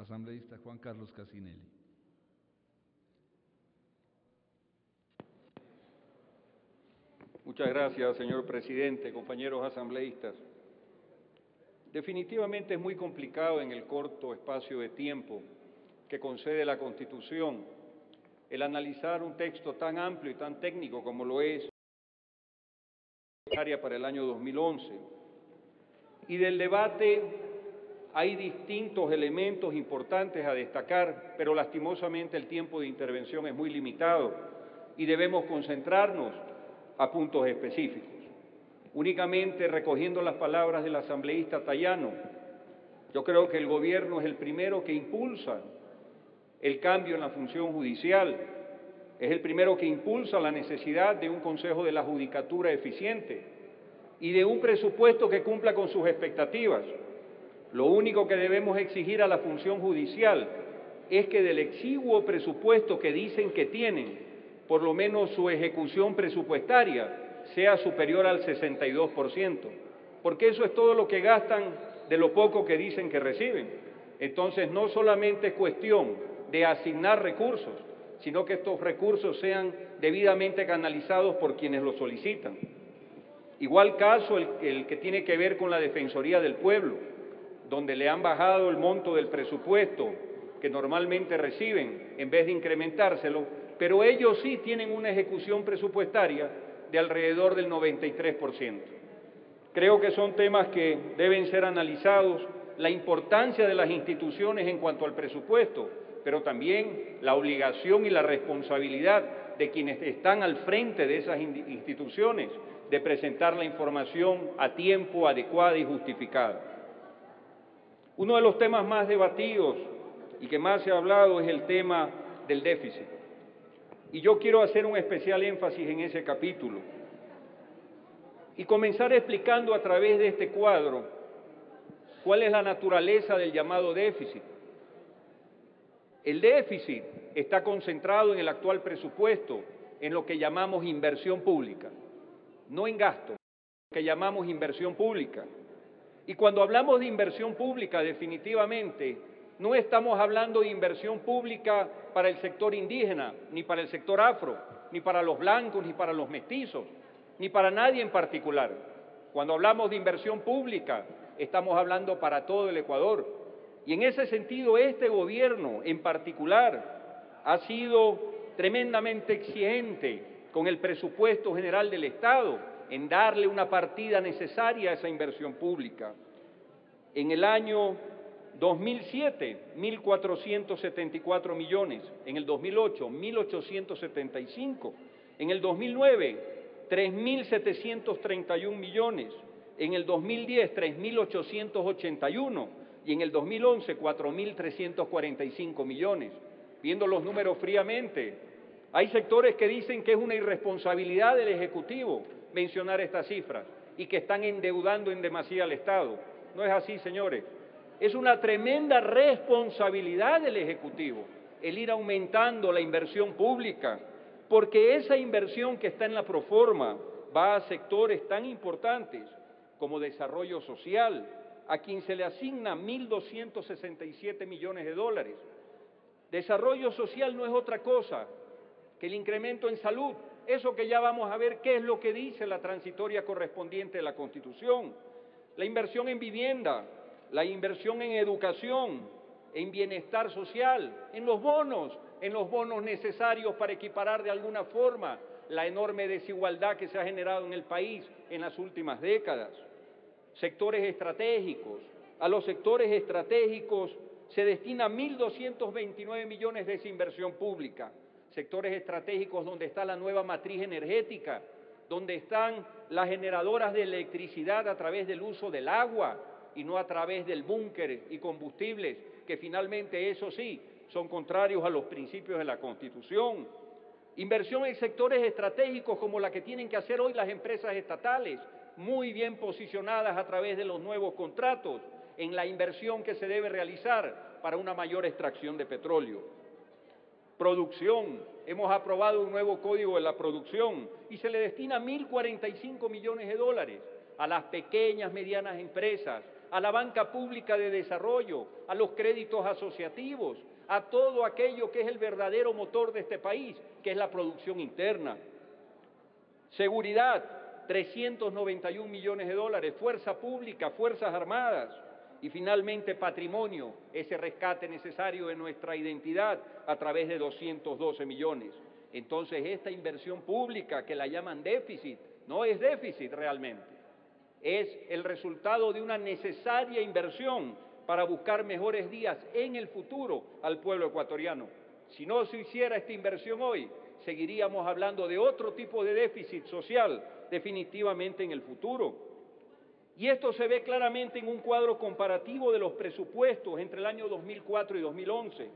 Asambleísta Juan Carlos Casinelli. Muchas gracias, señor presidente, compañeros asambleístas. Definitivamente es muy complicado en el corto espacio de tiempo que concede la Constitución el analizar un texto tan amplio y tan técnico como lo es para el año 2011. Y del debate hay distintos elementos importantes a destacar, pero lastimosamente el tiempo de intervención es muy limitado y debemos concentrarnos a puntos específicos. Únicamente recogiendo las palabras del asambleísta Tayano, yo creo que el gobierno es el primero que impulsa el cambio en la función judicial, es el primero que impulsa la necesidad de un Consejo de la Judicatura eficiente y de un presupuesto que cumpla con sus expectativas. Lo único que debemos exigir a la función judicial es que del exiguo presupuesto que dicen que tienen, por lo menos su ejecución presupuestaria sea superior al 62%, porque eso es todo lo que gastan de lo poco que dicen que reciben. Entonces, no solamente es cuestión de asignar recursos, sino que estos recursos sean debidamente canalizados por quienes los solicitan. Igual caso el que tiene que ver con la Defensoría del Pueblo, donde le han bajado el monto del presupuesto que normalmente reciben en vez de incrementárselo, pero ellos sí tienen una ejecución presupuestaria de alrededor del 93%. Creo que son temas que deben ser analizados, la importancia de las instituciones en cuanto al presupuesto, pero también la obligación y la responsabilidad de quienes están al frente de esas instituciones de presentar la información a tiempo, adecuada y justificada. Uno de los temas más debatidos y que más se ha hablado es el tema del déficit. Y yo quiero hacer un especial énfasis en ese capítulo y comenzar explicando a través de este cuadro cuál es la naturaleza del llamado déficit. El déficit está concentrado en el actual presupuesto en lo que llamamos inversión pública, no en gasto, lo que llamamos inversión pública. Y cuando hablamos de inversión pública, definitivamente, no estamos hablando de inversión pública para el sector indígena, ni para el sector afro, ni para los blancos, ni para los mestizos, ni para nadie en particular. Cuando hablamos de inversión pública, estamos hablando para todo el Ecuador. Y en ese sentido, este gobierno en particular ha sido tremendamente exigente con el presupuesto general del Estado en darle una partida necesaria a esa inversión pública. En el año 2007, 1.474 millones, en el 2008, 1.875, en el 2009, 3.731 millones, en el 2010, 3.881 y en el 2011, 4.345 millones. Viendo los números fríamente, hay sectores que dicen que es una irresponsabilidad del Ejecutivo mencionar estas cifras y que están endeudando en demasía al Estado. No es así, señores. Es una tremenda responsabilidad del Ejecutivo el ir aumentando la inversión pública, porque esa inversión que está en la proforma va a sectores tan importantes como desarrollo social, a quien se le asigna 1.267 millones de dólares. Desarrollo social no es otra cosa que el incremento en salud, eso que ya vamos a ver qué es lo que dice la transitoria correspondiente de la Constitución, la inversión en vivienda, la inversión en educación, en bienestar social, en los bonos necesarios para equiparar de alguna forma la enorme desigualdad que se ha generado en el país en las últimas décadas. Sectores estratégicos, a los sectores estratégicos se destina 1.229 millones de esa inversión pública. Sectores estratégicos donde está la nueva matriz energética, donde están las generadoras de electricidad a través del uso del agua y no a través del búnker y combustibles, que finalmente, eso sí, son contrarios a los principios de la Constitución. Inversión en sectores estratégicos como la que tienen que hacer hoy las empresas estatales, muy bien posicionadas a través de los nuevos contratos en la inversión que se debe realizar para una mayor extracción de petróleo. Producción, hemos aprobado un nuevo código de la producción y se le destina 1.045 millones de dólares a las pequeñas, medianas empresas, a la banca pública de desarrollo, a los créditos asociativos, a todo aquello que es el verdadero motor de este país, que es la producción interna. Seguridad, 391 millones de dólares, fuerza pública, fuerzas armadas y finalmente patrimonio, ese rescate necesario de nuestra identidad a través de 212 millones. Entonces esta inversión pública que la llaman déficit, no es déficit realmente, es el resultado de una necesaria inversión para buscar mejores días en el futuro al pueblo ecuatoriano. Si no se hiciera esta inversión hoy, seguiríamos hablando de otro tipo de déficit social definitivamente en el futuro. Y esto se ve claramente en un cuadro comparativo de los presupuestos entre el año 2004 y 2011.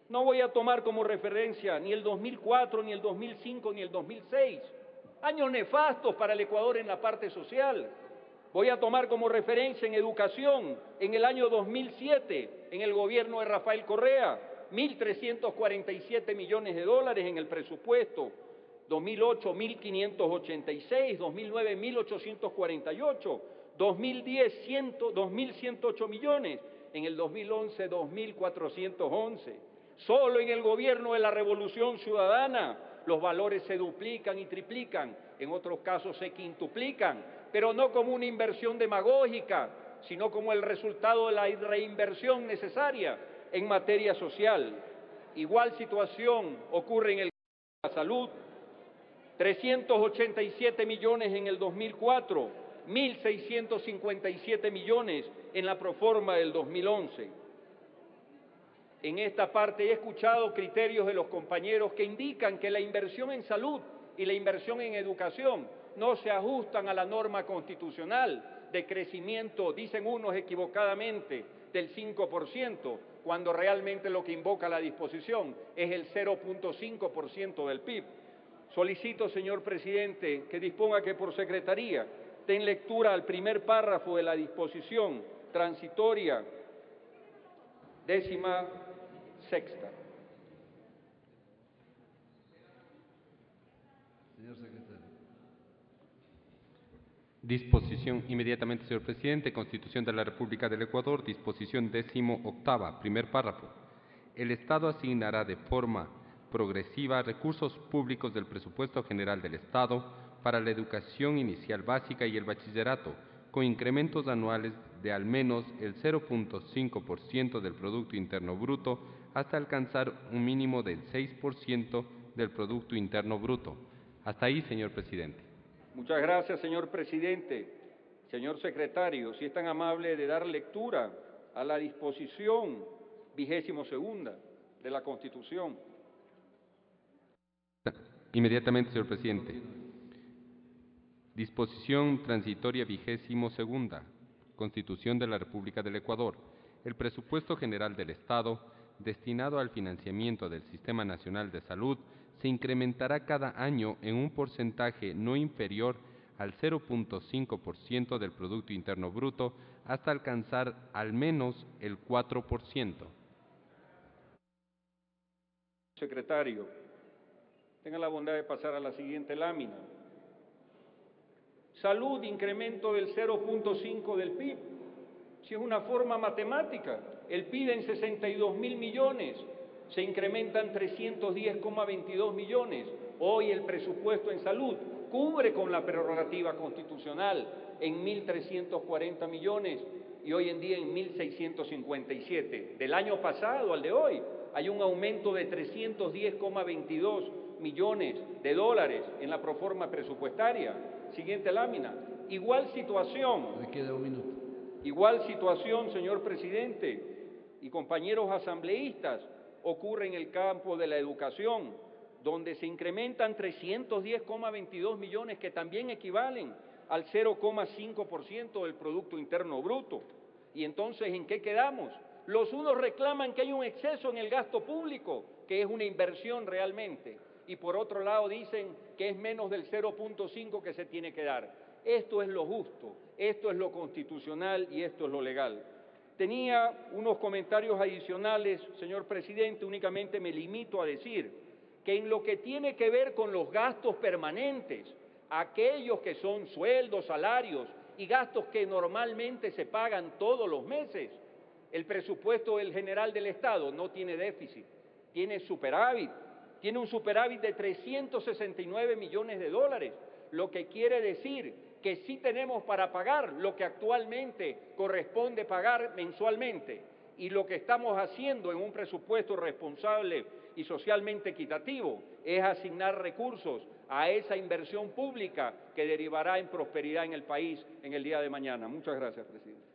No voy a tomar como referencia ni el 2004, ni el 2005, ni el 2006, años nefastos para el Ecuador en la parte social. Voy a tomar como referencia en educación, en el año 2007, en el gobierno de Rafael Correa, 1.347 millones de dólares en el presupuesto, 2008, 1.586, 2009, 1.848, 2010, 2.108 millones, en el 2011, 2.411. Solo en el gobierno de la Revolución Ciudadana los valores se duplican y triplican, en otros casos se quintuplican, pero no como una inversión demagógica, sino como el resultado de la reinversión necesaria en materia social. Igual situación ocurre en el campo de la salud, 387 millones en el 2004, 1.657 millones en la proforma del 2011. En esta parte he escuchado criterios de los compañeros que indican que la inversión en salud y la inversión en educación no se ajustan a la norma constitucional de crecimiento, dicen unos equivocadamente, del 5%, cuando realmente lo que invoca la disposición es el 0.5% del PIB. Solicito, señor presidente, que disponga que por secretaría den lectura al primer párrafo de la disposición transitoria 16ª. Señor secretario. Disposición, inmediatamente, señor presidente, Constitución de la República del Ecuador, disposición 18ª, primer párrafo. El Estado asignará de forma progresiva recursos públicos del presupuesto general del Estado para la educación inicial básica y el bachillerato, con incrementos anuales de al menos el 0.5% del Producto Interno Bruto hasta alcanzar un mínimo del 6% del Producto Interno Bruto. Hasta ahí, señor presidente. Muchas gracias, señor presidente. Señor secretario, si es tan amable de dar lectura a la disposición 22ª de la Constitución. Inmediatamente, señor presidente. Disposición transitoria 22ª, Constitución de la República del Ecuador. El presupuesto general del Estado, destinado al financiamiento del Sistema Nacional de Salud, se incrementará cada año en un porcentaje no inferior al 0.5% del Producto Interno Bruto hasta alcanzar al menos el 4%. Secretario, tenga la bondad de pasar a la siguiente lámina. Salud, incremento del 0.5 del PIB. Si es una forma matemática, el PIB en 62.000 millones, se incrementan 310,22 millones. Hoy el presupuesto en salud cubre con la prerrogativa constitucional en 1.340 millones y hoy en día en 1.657. Del año pasado al de hoy hay un aumento de 310,22 millones de dólares en la proforma presupuestaria. Siguiente lámina. Igual situación. Le queda un minuto. Igual situación, señor presidente y compañeros asambleístas, ocurre en el campo de la educación, donde se incrementan 310,22 millones que también equivalen al 0,5% del Producto Interno Bruto. Y entonces, ¿en qué quedamos? Los unos reclaman que hay un exceso en el gasto público, que es una inversión realmente, y por otro lado dicen que es menos del 0.5 que se tiene que dar. Esto es lo justo, esto es lo constitucional y esto es lo legal. Tenía unos comentarios adicionales, señor presidente, únicamente me limito a decir que en lo que tiene que ver con los gastos permanentes, aquellos que son sueldos, salarios y gastos que normalmente se pagan todos los meses. El presupuesto del general del Estado no tiene déficit, tiene superávit, tiene un superávit de 369 millones de dólares, lo que quiere decir que sí tenemos para pagar lo que actualmente corresponde pagar mensualmente, y lo que estamos haciendo en un presupuesto responsable y socialmente equitativo es asignar recursos a esa inversión pública que derivará en prosperidad en el país en el día de mañana. Muchas gracias, presidente.